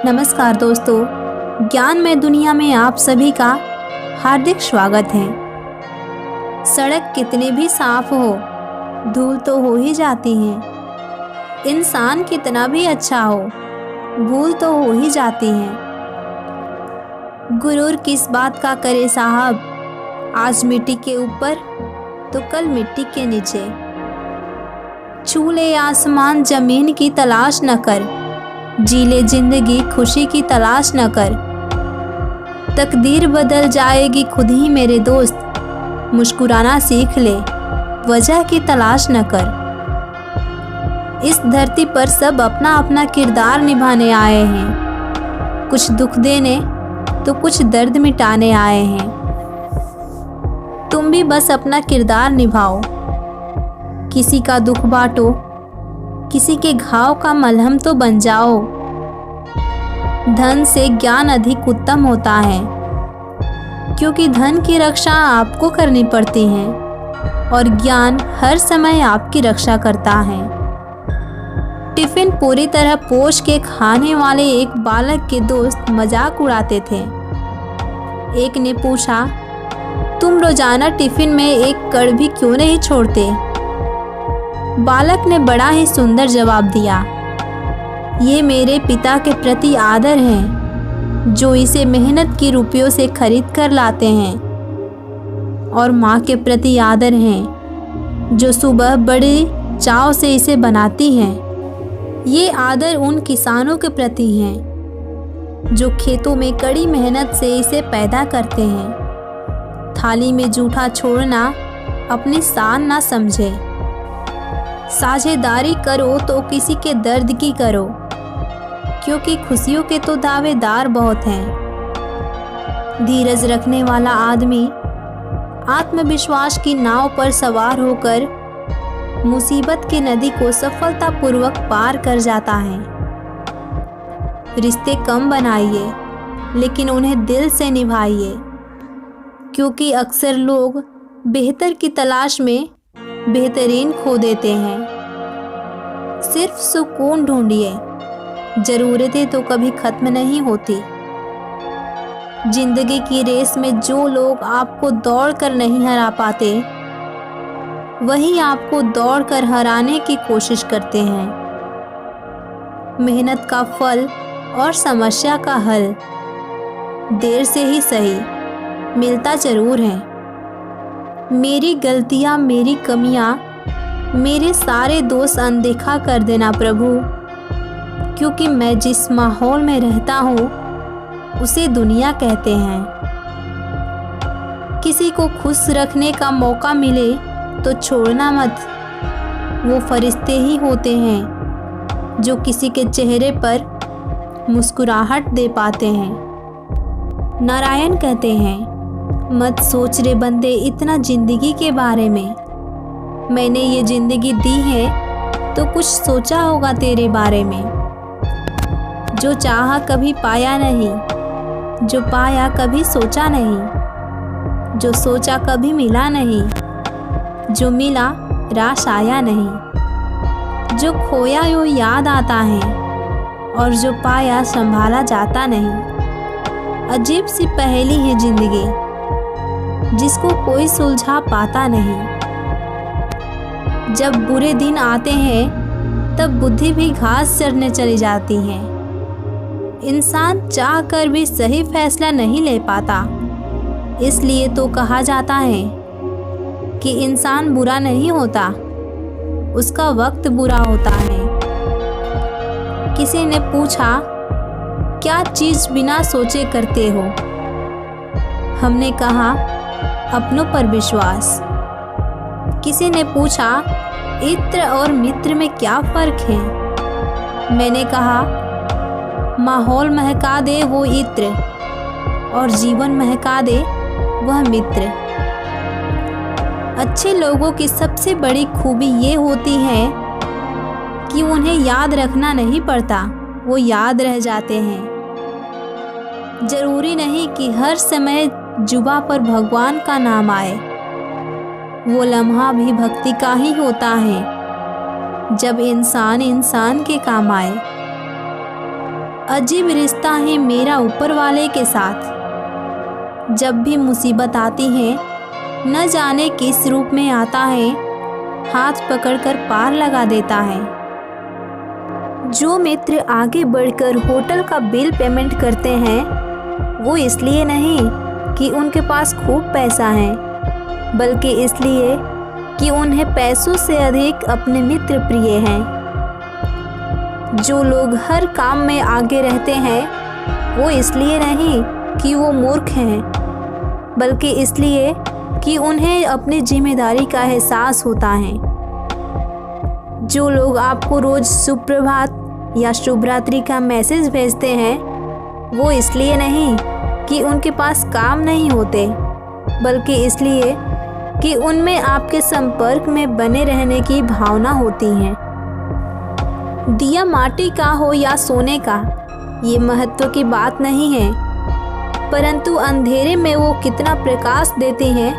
नमस्कार दोस्तों, ज्ञानमय दुनिया में आप सभी का हार्दिक स्वागत है। सड़क कितनी भी साफ हो, धूल तो हो ही जाती है। इंसान कितना भी अच्छा हो, भूल तो हो ही जाती है। गुरूर किस बात का करे साहब, आज मिट्टी के ऊपर तो कल मिट्टी के नीचे। छू ले आसमान जमीन की तलाश न कर, जी ले जिंदगी खुशी की तलाश न कर। तकदीर बदल जाएगी खुद ही मेरे दोस्त, मुस्कुराना सीख ले, वजह की तलाश न कर। इस धरती पर सब अपना अपना किरदार निभाने आए हैं, कुछ दुख देने तो कुछ दर्द मिटाने आए हैं। तुम भी बस अपना किरदार निभाओ, किसी का दुख बांटो, किसी के घाव का मलहम तो बन जाओ। धन से ज्ञान अधिक उत्तम होता है, क्योंकि धन की रक्षा आपको करनी पड़ती है और ज्ञान हर समय आपकी रक्षा करता है। टिफिन पूरी तरह पोंछ के खाने वाले एक बालक के दोस्त मजाक उड़ाते थे। एक ने पूछा, तुम रोजाना टिफिन में एक कण भी क्यों नहीं छोड़ते? बालक ने बड़ा ही सुंदर जवाब दिया, ये मेरे पिता के प्रति आदर है, जो इसे मेहनत की रुपयों से खरीद कर लाते हैं, और माँ के प्रति आदर है, जो सुबह बड़े चाव से इसे बनाती हैं। ये आदर उन किसानों के प्रति है, जो खेतों में कड़ी मेहनत से इसे पैदा करते हैं। थाली में जूठा छोड़ना अपनी शान ना समझे। साझेदारी करो तो किसी के दर्द की करो, क्योंकि खुशियों के तो दावेदार बहुत हैं। धीरज रखने वाला आदमी आत्मविश्वास की नाव पर सवार होकर मुसीबत की नदी को सफलतापूर्वक पार कर जाता है। रिश्ते कम बनाइए, लेकिन उन्हें दिल से निभाइए, क्योंकि अक्सर लोग बेहतर की तलाश में बेहतरीन खो देते हैं। सिर्फ सुकून ढूंढिए, जरूरतें तो कभी खत्म नहीं होती। जिंदगी की रेस में जो लोग आपको दौड़ कर नहीं हरा पाते, वही आपको दौड़ कर हराने की कोशिश करते हैं। मेहनत का फल और समस्या का हल देर से ही सही मिलता जरूर है। मेरी गलतियाँ, मेरी कमियाँ, मेरे सारे दोष अनदेखा कर देना प्रभु, क्योंकि मैं जिस माहौल में रहता हूँ उसे दुनिया कहते हैं। किसी को खुश रखने का मौका मिले तो छोड़ना मत, वो फरिश्ते ही होते हैं जो किसी के चेहरे पर मुस्कुराहट दे पाते हैं। नारायण कहते हैं, मत सोच रे बंदे इतना जिंदगी के बारे में, मैंने ये जिंदगी दी है तो कुछ सोचा होगा तेरे बारे में। जो चाहा कभी पाया नहीं, जो पाया कभी सोचा नहीं, जो सोचा कभी मिला नहीं, जो मिला रास आया नहीं। जो खोया यूँ याद आता है, और जो पाया संभाला जाता नहीं। अजीब सी पहेली है जिंदगी, जिसको कोई सुलझा पाता नहीं। जब बुरे दिन आते हैं तब बुद्धि भी घास चरने चली जाती है। इंसान चाह कर भी सही फैसला नहीं ले पाता, इसलिए तो कहा जाता है कि इंसान बुरा नहीं होता, उसका वक्त बुरा होता है। किसी ने पूछा, क्या चीज़ बिना सोचे करते हो? हमने कहा, अपनों पर विश्वास। किसी ने पूछा, इत्र और मित्र में क्या फ़र्क है? मैंने कहा, माहौल महका दे वो इत्र, और जीवन महका दे वह मित्र। अच्छे लोगों की सबसे बड़ी खूबी ये होती है कि उन्हें याद रखना नहीं पड़ता, वो याद रह जाते हैं। जरूरी नहीं कि हर समय जुबा पर भगवान का नाम आए, वो लम्हा भी भक्ति का ही होता है, जब इंसान इंसान के काम आए। अजीब रिश्ता है मेरा ऊपर वाले के साथ। जब भी मुसीबत आती है, न जाने किस रूप में आता है, हाथ पकड़कर पार लगा देता है। जो मित्र आगे बढ़कर होटल का बिल पेमेंट करते हैं, वो इसलिए नहीं कि उनके पास खूब पैसा है, बल्कि इसलिए कि उन्हें पैसों से अधिक अपने मित्र प्रिय हैं। जो लोग हर काम में आगे रहते हैं, वो इसलिए नहीं कि वो मूर्ख हैं, बल्कि इसलिए कि उन्हें अपनी जिम्मेदारी का एहसास होता है। जो लोग आपको रोज़ सुप्रभात या शुभ रात्रि का मैसेज भेजते हैं, वो इसलिए नहीं कि उनके पास काम नहीं होते, बल्कि इसलिए कि उनमें आपके संपर्क में बने रहने की भावना होती है। दिया माटी का हो या सोने का, ये महत्व की बात नहीं है, परंतु अंधेरे में वो कितना प्रकाश देते हैं,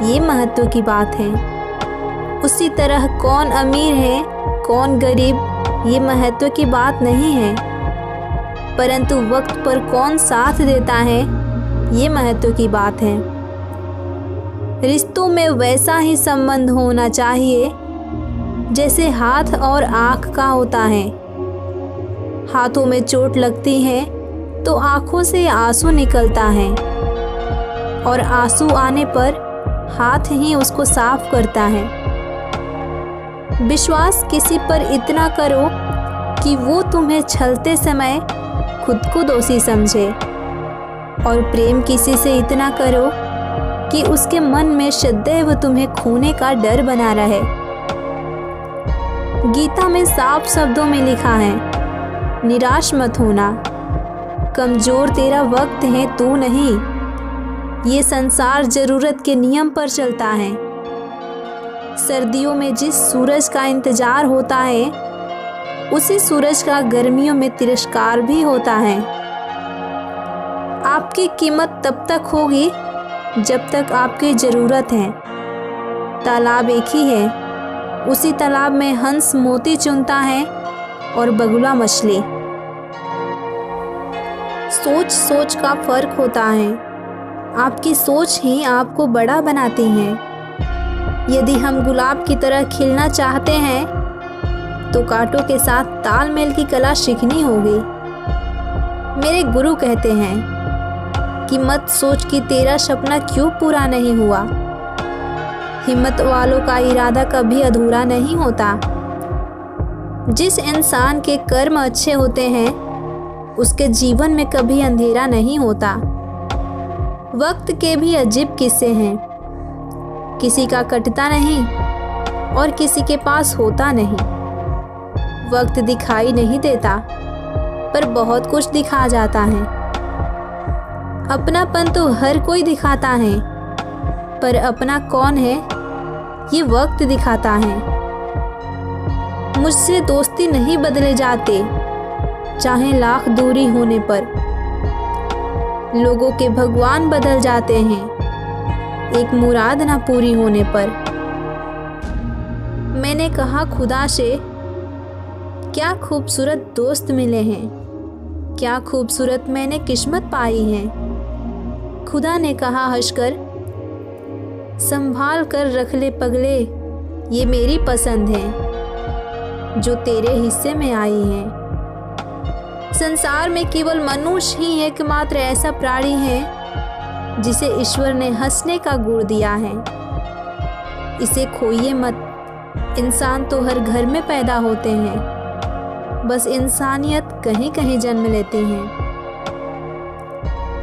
ये महत्व की बात है। उसी तरह कौन अमीर है, कौन गरीब, ये महत्व की बात नहीं है, परंतु वक्त पर कौन साथ देता है, ये महत्व की बात है। रिश्तों में वैसा ही संबंध होना चाहिए जैसे हाथ और आँख का होता है। हाथों में चोट लगती है तो आँखों से आंसू निकलता है, और आंसू आने पर हाथ ही उसको साफ करता है। विश्वास किसी पर इतना करो कि वो तुम्हें छलते समय खुद को दोषी समझे, और प्रेम किसी से इतना करो कि उसके मन में सदैव तुम्हें खोने का डर बना रहे। गीता में साफ शब्दों में लिखा है, निराश मत होना, कमजोर तेरा वक्त है तू नहीं। ये संसार जरूरत के नियम पर चलता है। सर्दियों में जिस सूरज का इंतजार होता है, उसी सूरज का गर्मियों में तिरस्कार भी होता है। आपकी कीमत तब तक होगी जब तक आपकी ज़रूरत है। तालाब एक ही है, उसी तालाब में हंस मोती चुनता है और बगुला मछली। सोच सोच का फर्क होता है। आपकी सोच ही आपको बड़ा बनाती है। यदि हम गुलाब की तरह खिलना चाहते हैं तो कांटों के साथ तालमेल की कला सीखनी होगी। मेरे गुरु कहते हैं कि मत सोच कि तेरा सपना क्यों पूरा नहीं हुआ। हिम्मत वालों का इरादा कभी अधूरा नहीं होता। जिस इंसान के कर्म अच्छे होते हैं, उसके जीवन में कभी अंधेरा नहीं होता। वक्त के भी अजीब किस्से हैं। किसी का कटता नहीं और किसी के पास होता नहीं। वक्त दिखाई नहीं देता, पर बहुत कुछ दिखा जाता है। अपनापन तो हर कोई दिखाता है, पर अपना कौन है ये वक्त दिखाता है। मुझसे दोस्ती नहीं बदले जाते, चाहे लाख दूरी होने पर। लोगों के भगवान बदल जाते हैं, एक मुराद ना पूरी होने पर। मैंने कहा खुदा से, क्या खूबसूरत दोस्त मिले हैं, क्या खूबसूरत मैंने किस्मत पाई है। खुदा ने कहा हंसकर, संभाल कर रख ले पगले, ये मेरी पसंद है जो तेरे हिस्से में आई है। संसार में केवल मनुष्य ही एकमात्र ऐसा प्राणी है जिसे ईश्वर ने हंसने का गुण दिया है। इसे खोइए मत। इंसान तो हर घर में पैदा होते हैं, बस इंसानियत कहीं कहीं जन्म लेती है।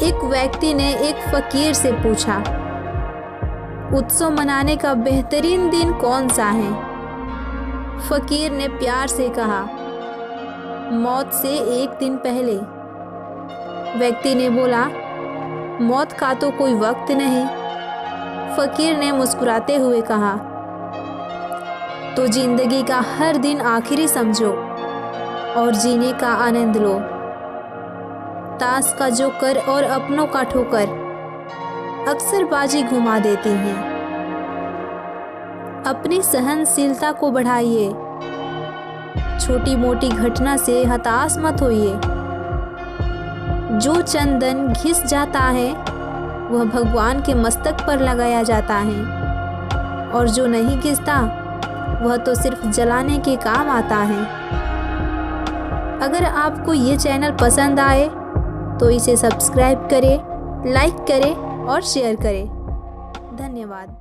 एक व्यक्ति ने एक फकीर से पूछा, उत्सव मनाने का बेहतरीन दिन कौन सा है। फकीर ने प्यार से कहा, मौत से एक दिन पहले। व्यक्ति ने बोला, मौत का तो कोई वक्त नहीं। फकीर ने मुस्कुराते हुए कहा, तो जिंदगी का हर दिन आखिरी समझो और जीने का आनंद लो। ताश का जोकर और अपनों का ठोकर अक्सर बाजी घुमा देती हैं। अपनी सहनशीलता को बढ़ाइए। छोटी मोटी घटना से हताश मत होइए। जो चंदन घिस जाता है वह भगवान के मस्तक पर लगाया जाता है, और जो नहीं घिसता वह तो सिर्फ जलाने के काम आता है। अगर आपको ये चैनल पसंद आए तो इसे सब्सक्राइब करें, लाइक करें और शेयर करें। धन्यवाद।